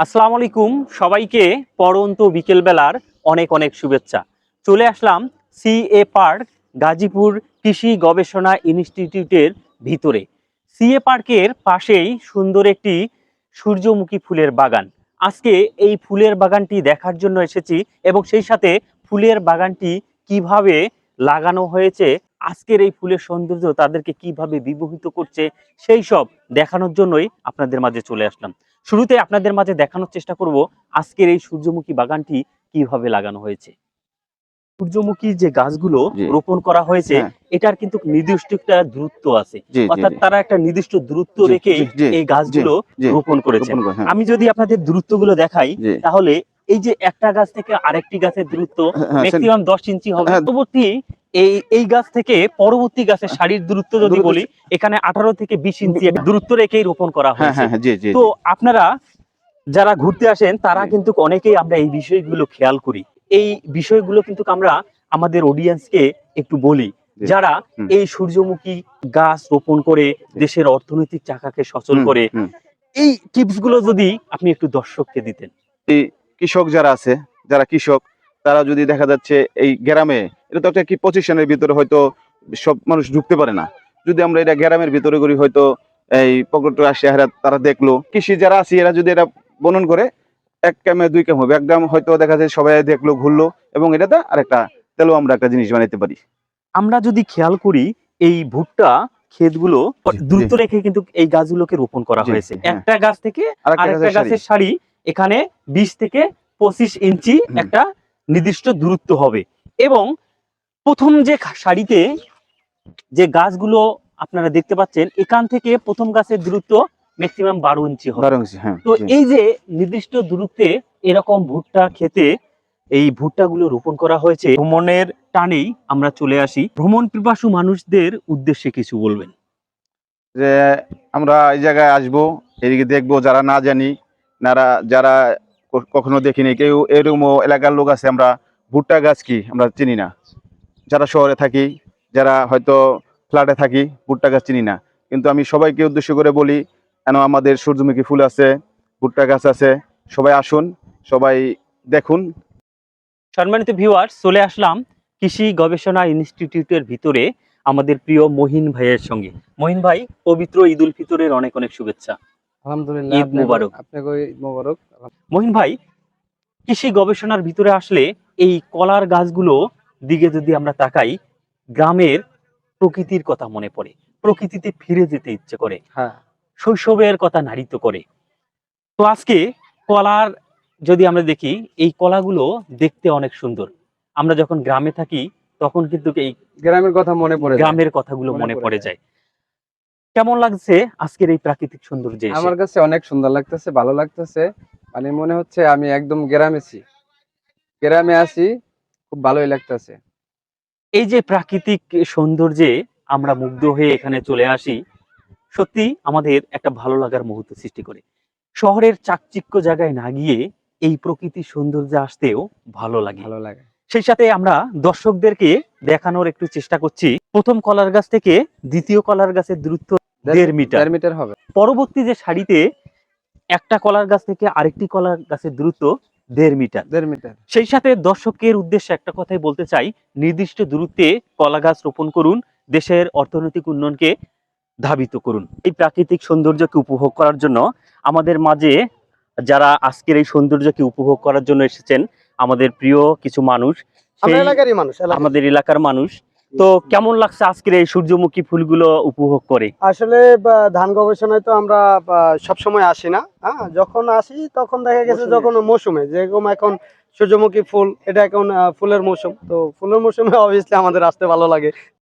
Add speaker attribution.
Speaker 1: আসসালামু আলাইকুম সবাইকে পড়ন্ত বিকেলবেলার অনেক অনেক শুভেচ্ছা। চলে আসলাম সিএ পার্ক গাজীপুর কৃষি গবেষণা ইনস্টিটিউটের ভিতরে। সিএ পার্কের পাশেই সুন্দর একটি সূর্যমুখী ফুলের বাগান। আজকে এই ফুলের বাগানটি দেখার জন্য এসেছি এবং সেই সাথে ফুলের বাগানটি কিভাবে লাগানো হয়েছে, আজকের এই ফুলের সৌন্দর্য তাদেরকে কিভাবে বিমোহিত করছে সেই সব দেখানোর জন্যই আপনাদের মাঝে চলে আসলাম। শুরুতে আপনাদের মাঝে দেখানোর চেষ্টা করব আজকের এই সূর্যমুখী বাগানটি কিভাবে লাগানো হয়েছে। সূর্যমুখী যে গাছগুলো
Speaker 2: জি।
Speaker 1: রোপণ করা হয়েছে
Speaker 2: হ্যাঁ।
Speaker 1: এটার কিন্তু নির্দিষ্ট একটা দূরত্ব আছে,
Speaker 2: জি, জি,
Speaker 1: অর্থাৎ
Speaker 2: জি।
Speaker 1: তারা একটা নির্দিষ্ট দূরত্ব
Speaker 2: জি,
Speaker 1: রেখে
Speaker 2: জি, জি,
Speaker 1: এই
Speaker 2: জি,
Speaker 1: গাছগুলো
Speaker 2: জি।
Speaker 1: রোপণ করেছেন।
Speaker 2: রোপণ করে, হ্যাঁ।
Speaker 1: আমি যদি আপনাদের দূরত্বগুলো দেখাই
Speaker 2: জি।
Speaker 1: তাহলে এই যে একটা গাছ থেকে আরেকটি গাছের দূরত্ব
Speaker 2: হ্যাঁ,
Speaker 1: ম্যাক্সিমাম 10 ইঞ্চি হবে।
Speaker 2: হ্যাঁ।
Speaker 1: পরবর্তী এই গাছ থেকে পরবর্তী গাছের সারির দূরত্ব যদি
Speaker 2: দূরত্ব
Speaker 1: বলি, এখানে 18 থেকে 20 ইঞ্চি একটা দূরত্ব রেখেই রোপণ করা
Speaker 2: হ্যাঁ,
Speaker 1: হয়েছে।
Speaker 2: হ্যাঁ, জি, জি,
Speaker 1: তো
Speaker 2: জি।
Speaker 1: আপনারা যারা ঘুরতে আসেন তারা
Speaker 2: জি।
Speaker 1: কিন্তু অনেকেই আমরা এই বিষয়গুলো খেয়াল করি। এই বিষয়গুলো কিন্তু আমরা আমাদের অডিয়েন্সকে একটু বলি,
Speaker 2: জি।
Speaker 1: যারা
Speaker 2: হুম।
Speaker 1: এই সূর্যমুখী গাছ রোপণ করে দেশের অর্থনৈতিক চাকাকে সচল
Speaker 2: হুম,
Speaker 1: করে।
Speaker 2: হুম।
Speaker 1: এই টিপস গুলো যদি আপনি একটু দর্শককে দিতেন।
Speaker 2: এই কৃষক যারা আছে, যারা কৃষক তারা যদি দেখা যাচ্ছে এই গ্রামে, এটা তো একটা কি পজিশনের ভিতরে হয়তো সব মানুষ ঢুকতে পারে না। যদি আমরা এটা গ্রামের ভিতরে করি হয়তো এই পকেটে আসে তারা দেখলো, কৃষি যারা আছে এরা যদি এটা বনন করে এক কামে দুই কাম হবে। একদম হয়তো দেখা যায় সবাই দেখলো, ঘুরলো এবং এটাতে আরেকটা তেলও আমরা একটা জিনিস বানাইতে পারি।
Speaker 1: আমরা যদি খেয়াল করি এই ভুট্টা ক্ষেতগুলো
Speaker 2: জি,
Speaker 1: দ্রুত রেখে কিন্তু এই গাছগুলোকে রোপণ করা
Speaker 2: জি,
Speaker 1: হয়েছে।
Speaker 2: হ্যাঁ।
Speaker 1: একটা গাছ থেকে আরেকটা গাছের সারি, এখানে 20 থেকে 25 ইঞ্চি
Speaker 2: হুম।
Speaker 1: একটা নির্দিষ্ট দূরত্ব হবে এবং প্রথম যে সারিতে যে গাছগুলো আপনারা দেখতে পাচ্ছেন এখান থেকে প্রথম গাছের দূরত্ব ম্যাক্সিমাম 12 ইঞ্চি হবে।
Speaker 2: 12 ইঞ্চি, হ্যাঁ।
Speaker 1: তো
Speaker 2: জি।
Speaker 1: এই যে নির্দিষ্ট দূরত্বে এরকম ভুট্টা খেতে এই ভুট্টাগুলো রোপণ করা হয়েছে। ভ্রমণের টানেই আমরা চলে আসি, ভ্রমণ পিপাসু মানুষদের উদ্দেশ্যে কিছু বলবেন।
Speaker 2: যে আমরা এই জায়গায় আসবো, এদিকে দেখবো যারা না জানি, যারা কখনো দেখিনি, কেউ এরকম এলাকার লোক আছে আমরা ভুট্টা গাছ কি আমরা চিনি না। যারা শহরে থাকি, যারা হয়তো ফ্ল্যাটে থাকি, ভুট্টা গাছ চিনি না। কিন্তু আমি সবাইকে উদ্দেশ্য করে বলি, কেন আমাদের সূর্যমুখী ফুল আছে, ভুট্টা গাছ আছে, সবাই আসুন, সবাই দেখুন।
Speaker 1: সম্মানিত ভিউয়ার্স, চলে আসলাম কৃষি গবেষণা ইনস্টিটিউটের ভিতরে আমাদের প্রিয় মহিন ভাইয়ের সঙ্গে। মহিন ভাই, পবিত্র ঈদ উল ফিতরের অনেক অনেক শুভেচ্ছা।
Speaker 3: আলহামদুলিল্লাহ,
Speaker 1: ঈদ মুবারক।
Speaker 3: আপনাকে ঈদ মোবারক।
Speaker 1: মহিন ভাই, কৃষি গবেষণার ভিতরে আসলে এই কলার গাছগুলো দিকে যদি আমরা তাকাই, গ্রামের প্রকৃতির কথা মনে পড়ে, প্রকৃতিতে ফিরে যেতে ইচ্ছে করে,
Speaker 3: হ্যাঁ,
Speaker 1: শৈশবের কথা নাড়িত করে। তো আজকে কলার যদি আমরা দেখি, এই কলাগুলো দেখতে অনেক সুন্দর। আমরা যখন গ্রামে থাকি তখন কিন্তু এই
Speaker 3: গ্রামের কথা মনে পড়ে যায়।
Speaker 1: গ্রামের কথাগুলো মনে পড়ে যায়। কেমন লাগছে আজকের এই প্রাকৃতিক সৌন্দর্যে এসে?
Speaker 3: আমার কাছে অনেক সুন্দর লাগতেছে, ভালো লাগতেছে। মানে মনে হচ্ছে আমি একদম গ্রামে আছি, খুব ভালোই লাগতেছে।
Speaker 1: এই যে প্রাকৃতিক সৌন্দর্যে আমরা মুগ্ধ হয়ে এখানে চলে আসি, সত্যি আমাদের একটা ভালো লাগার মুহূর্ত সৃষ্টি করে। শহরের চাকচিক্য জায়গায় না গিয়ে এই প্রকৃতির সৌন্দর্যে আসতেও ভালো লাগে।
Speaker 3: ভালো লাগে।
Speaker 1: সেই সাথে আমরা দর্শকদেরকে দেখানোর একটু চেষ্টা করছি, প্রথম কলার গাছ থেকে দ্বিতীয় কলার গাছের দূরত্ব 1.5 মিটার।
Speaker 3: 1.5 মিটার হবে।
Speaker 1: পরবর্তী যে সারিতে একটা কলার গাছ থেকে আরেকটি কলার গাছের দূরত্ব 1.5 মিটার।
Speaker 3: 1.5 মিটার।
Speaker 1: সেই সাথে দর্শকের উদ্দেশ্যে একটা কথাই বলতে চাই, নির্দিষ্ট দূরত্বে কলা গাছ রোপণ করুন, দেশের অর্থনৈতিক উন্নয়নকে ধাবিত করুন। এই প্রাকৃতিক সৌন্দর্যকে উপভোগ করার জন্য আমাদের মাঝে যারা আজকের এই সৌন্দর্যকে উপভোগ করার জন্য এসেছেন, আমাদের প্রিয় কিছু মানুষ, আমাদের এলাকার মানুষ। তো কেমন লাগছে আজকের এই সূর্যমুখী ফুলগুলো উপভোগ করে?
Speaker 4: আসলে ধান গবেষণায় তো আমরা সব সময় আসি না। হ্যাঁ, যখন আসি তখন দেখা গেছে যখন মৌসুমে, যেরকম এখন সূর্যমুখী ফুল, এটা এখন ফুলের মৌসুম, তো ফুলের মৌসুমে অবভিয়াসলি আমাদের আসতে ভালো লাগে।